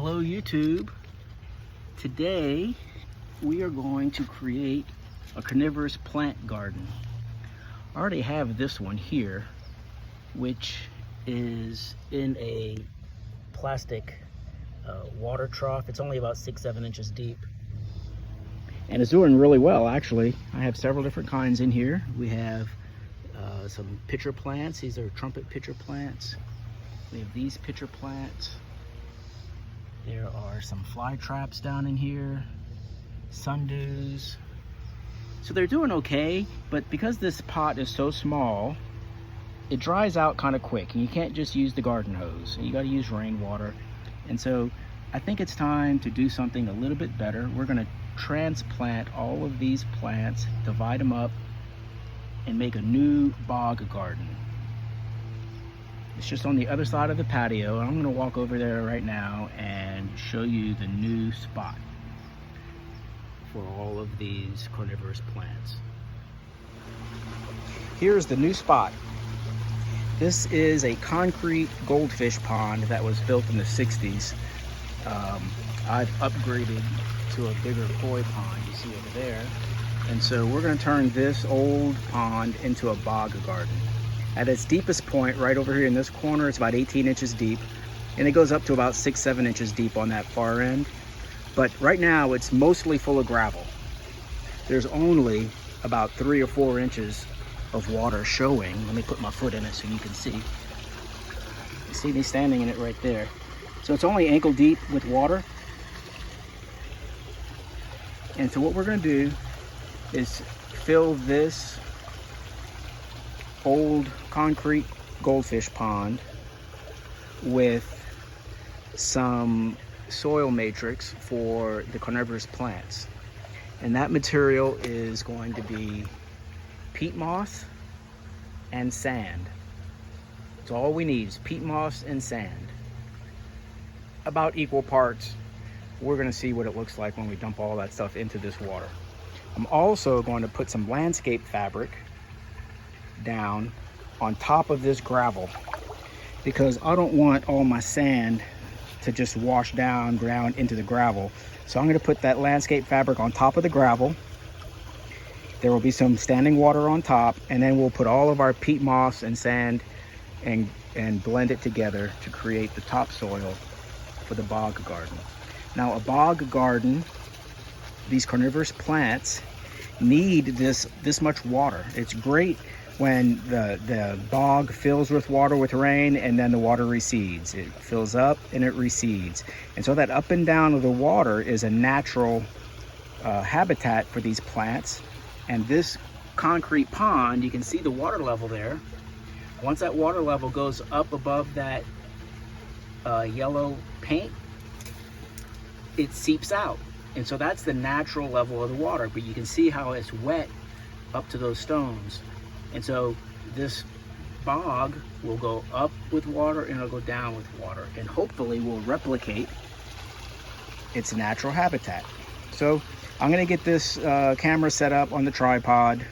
Hello YouTube. Today we are going to create a carnivorous plant garden. I already have this one here, which is in a plastic water trough. It's only about 6-7 inches deep. And it's doing really well, actually. I have several different kinds in here. We have some pitcher plants. These are trumpet pitcher plants. We have these pitcher plants. There are some fly traps down in here, sundews. So they're doing okay, but because this pot is so small, it dries out kind of quick, and you can't just use the garden hose. You got to use rainwater. And so I think it's time to do something a little bit better. We're going to transplant all of these plants, divide them up, and make a new bog garden. It's just on the other side of the patio. I'm going to walk over there right now and show you the new spot for all of these carnivorous plants. Here's the new spot. This is a concrete goldfish pond that was built in the 60s. I've upgraded to a bigger koi pond you see over there. And so we're going to turn this old pond into a bog garden. At its deepest point, right over here in this corner, it's about 18 inches deep, and it goes up to about 6-7 inches deep on that far end. But right now, it's mostly full of gravel. There's only about 3 or 4 inches of water showing. Let me put my foot in it so you can see. You see me standing in it right there. So it's only ankle deep with water. And so what we're going to do is fill this old concrete goldfish pond with some soil matrix for the carnivorous plants. And that material is going to be peat moss and sand. It's all we need is peat moss and sand. About equal parts. We're going to see what it looks like when we dump all that stuff into this water. I'm also going to put some landscape fabric down on top of this gravel because I don't want all my sand to just wash down into the gravel. So I'm going to put that landscape fabric on top of the gravel. There will be some standing water on top, and then we'll put all of our peat moss and sand and blend it together to create the topsoil for the bog garden. Now, a bog garden, these carnivorous plants need this much water. It's great when the bog fills with water with rain and then the water recedes. It fills up and it recedes. And so that up and down of the water is a natural habitat for these plants. And this concrete pond, you can see the water level there. Once that water level goes up above that yellow paint, it seeps out. And so that's the natural level of the water, but you can see how it's wet up to those stones. And so this bog will go up with water and it'll go down with water, and hopefully will replicate its natural habitat. So I'm going to get this camera set up on the tripod,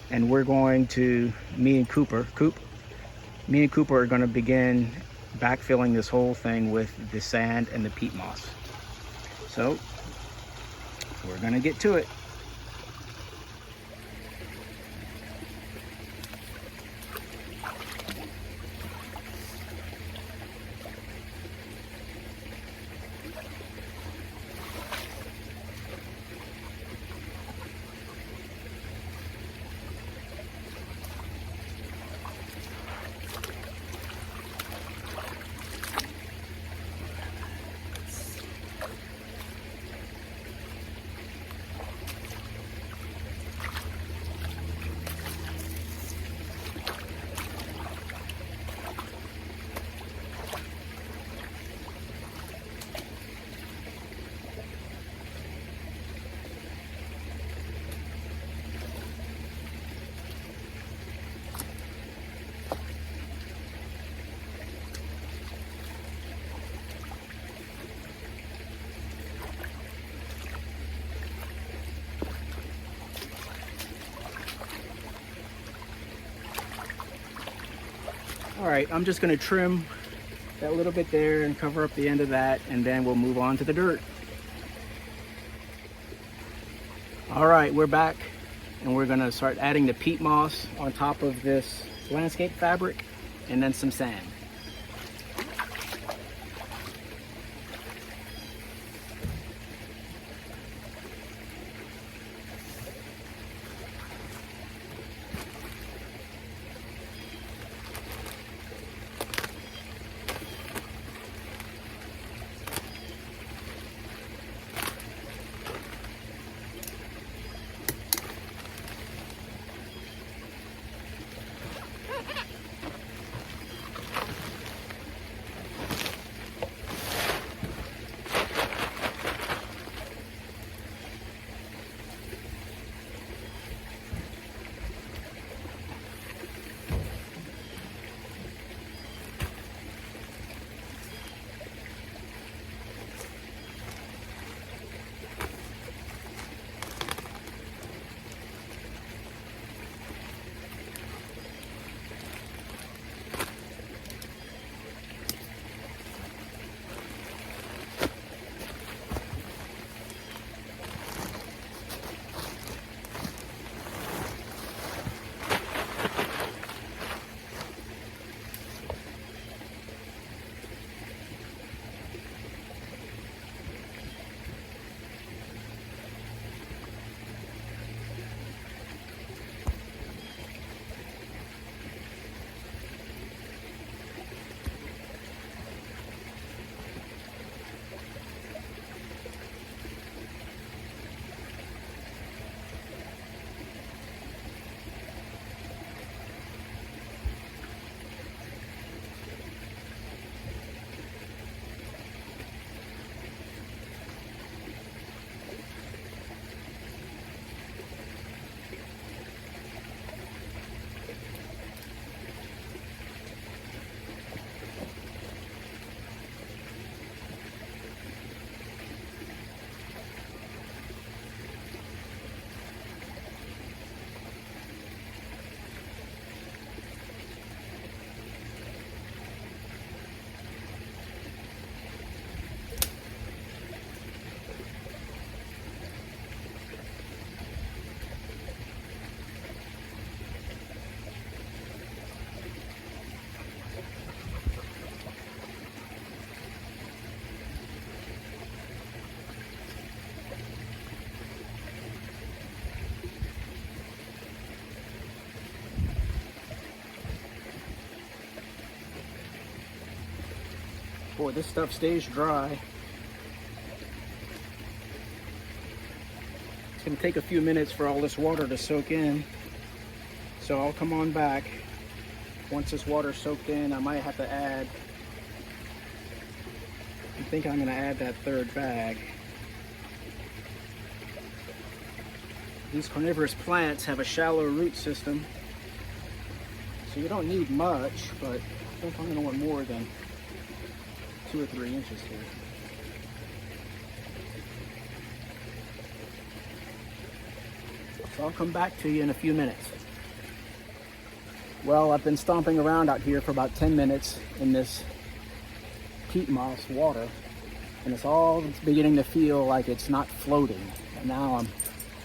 and we're going to, me and Cooper are going to begin backfilling this whole thing with the sand and the peat moss. So we're going to get to it. All right, I'm just gonna trim that little bit there and cover up the end of that, and then we'll move on to the dirt. All right, we're back, and we're gonna start adding the peat moss on top of this landscape fabric, and then some sand. Boy, this stuff stays dry. It's gonna take a few minutes for all this water to soak in. So I'll come on back. Once this water's soaked in, I might have to add, I think I'm gonna add that third bag. These carnivorous plants have a shallow root system, so you don't need much, but I think I'm gonna want more than 2 or 3 inches here. So I'll come back to you in a few minutes. Well, I've been stomping around out here for about 10 minutes in this peat moss water, and it's all beginning to feel like it's not floating. And now I'm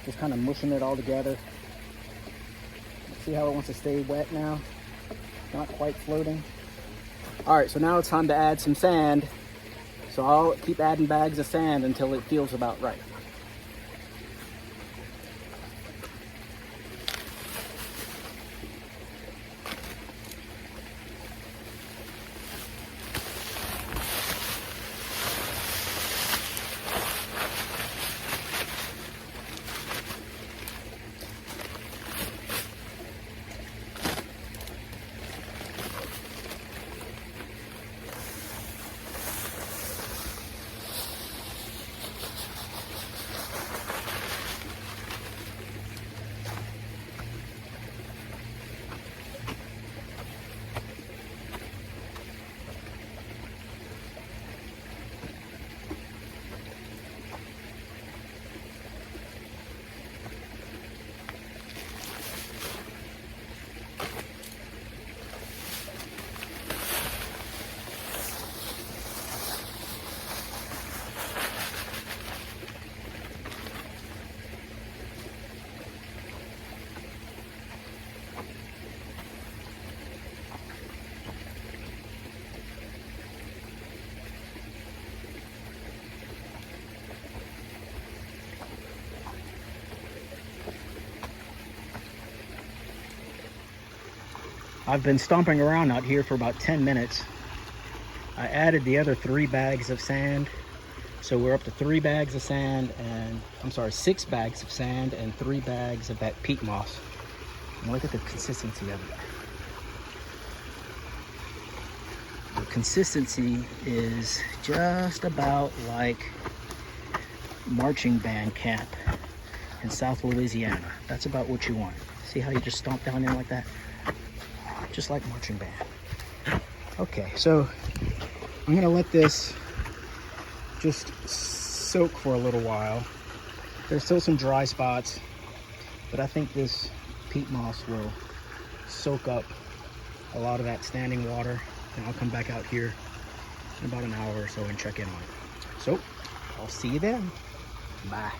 just kind of mushing it all together. See how it wants to stay wet now? Not quite floating. All right, so now it's time to add some sand. So I'll keep adding bags of sand until it feels about right. I've been stomping around out here for about 10 minutes. I added the other 3 bags of sand. So we're up to 3 bags of sand and, I'm sorry, 6 bags of sand and 3 bags of that peat moss. And look at the consistency of it. The consistency is just about like marching band camp in South Louisiana. That's about what you want. See how you just stomp down in like that? Just like marching band. Okay, so I'm gonna let this just soak for a little while. There's still some dry spots, but I think this peat moss will soak up a lot of that standing water, and I'll come back out here in about an hour or so and check in on it. So I'll see you then. Bye.